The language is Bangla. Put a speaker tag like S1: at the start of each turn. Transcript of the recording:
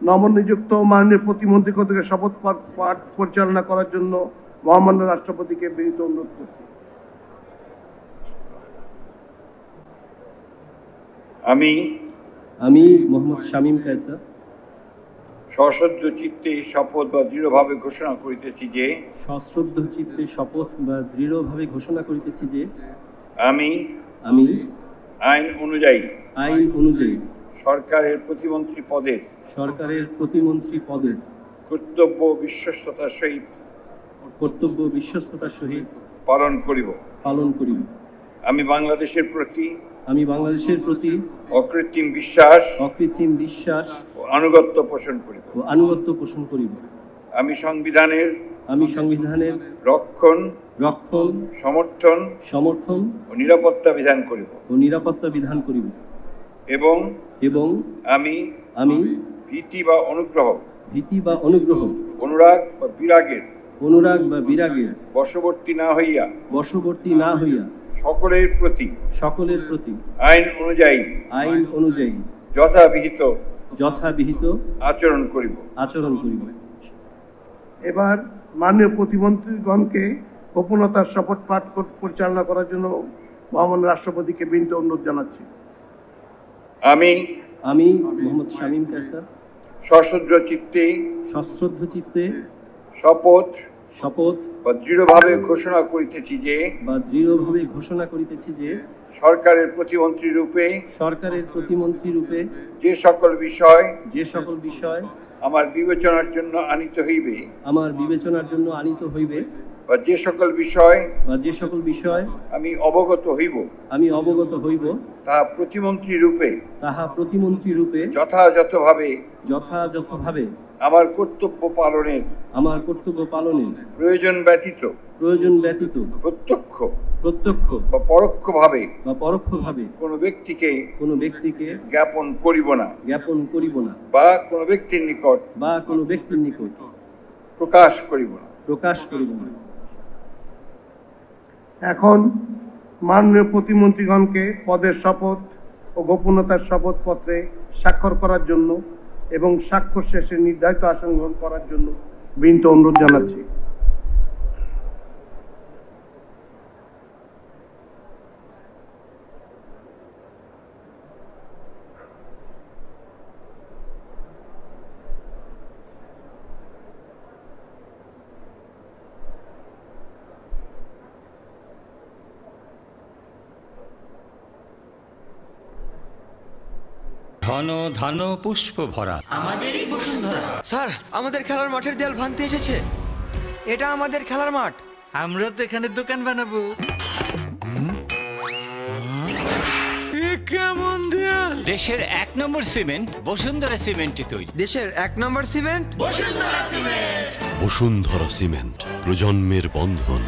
S1: নবনিযুক্ত মাননীয় প্রতিমন্ত্রী কর্তৃক শপথ পাঠ পরিচালনা করার জন্য মহামান্য রাষ্ট্রপতিকে বিনীত অনুরোধ করছি।
S2: আমি মোহাম্মদ শামীম কায়সার
S3: সশ্রদ্ধ চিত্তে শপথ বা দৃঢ়ভাবে ঘোষণা করিতেছি যে আমি আইন অনুযায়ী সরকারের প্রতিমন্ত্রী পদের কর্তব্য বিশ্বস্ততার সহিত পালন করিব। আমি বাংলাদেশের প্রতি অকৃত্রিম বিশ্বাস ও আনুগত্য পোষণ করিব। আমি সংবিধানের রক্ষণ সমর্থন ও নিরাপত্তা বিধান করিব এবং আমি ভীতি বা অনুগ্রহ অনুরাগ বা বিরাগের বশবর্তী না হইয়া সকলের প্রতি আইন অনুযায়ী যথাবিহিত আচরণ করিব।
S1: এবার মাননীয় প্রতিমন্ত্রীগণকে গোপনতার শপথ পাঠ পরিচালনা করার জন্য মহামান্য রাষ্ট্রপতিকে বিনীত অনুরোধ জানাচ্ছি।
S2: আমি মোহাম্মদ শামীম কায়সার
S3: সশ্রদ্ধ চিত্তে শপথ বা দৃঢ়ভাবে ঘোষণা করিতেছি যে সরকারের প্রতিমন্ত্রী রূপে যে সকল বিষয় আমার বিবেচনার জন্য আনিত হইবে বা যে সকল বিষয় আমি অবগত হইব তাহা প্রতিমন্ত্রী রূপে যথাযথভাবে আমার কর্তব্য পালনের প্রয়োজন ব্যতীত প্রত্যক্ষ বা পরোক্ষভাবে কোনো ব্যক্তিকে জ্ঞাপন করিব না বা কোনো ব্যক্তির নিকট প্রকাশ করিব না।
S1: এখন মাননীয় প্রতিমন্ত্রীগণকে পদের শপথ ও গোপনতার শপথ পত্রে স্বাক্ষর করার জন্য এবং স্বাক্ষর শেষে নির্ধারিত আসন গ্রহণ করার জন্য বিনীত অনুরোধ জানাচ্ছি।
S4: ঘন ধান পুষ্প ভরা
S5: আমাদেরই বসুন্ধরা।
S6: স্যার, আমাদের খেলার মাঠের দেয়াল ভাঙতে এসেছে। এটা আমাদের খেলার মাঠ।
S4: আমরা তো এখানে দোকান বানাবো। কেমন দেয়াল? দেশের 1 নম্বর সিমেন্ট বসুন্ধরা সিমেন্টে তৈরি।
S6: দেশের 1 নম্বর cement
S5: Bashundhara cement.
S7: Bashundhara cement, প্রজন্মের বন্ধন।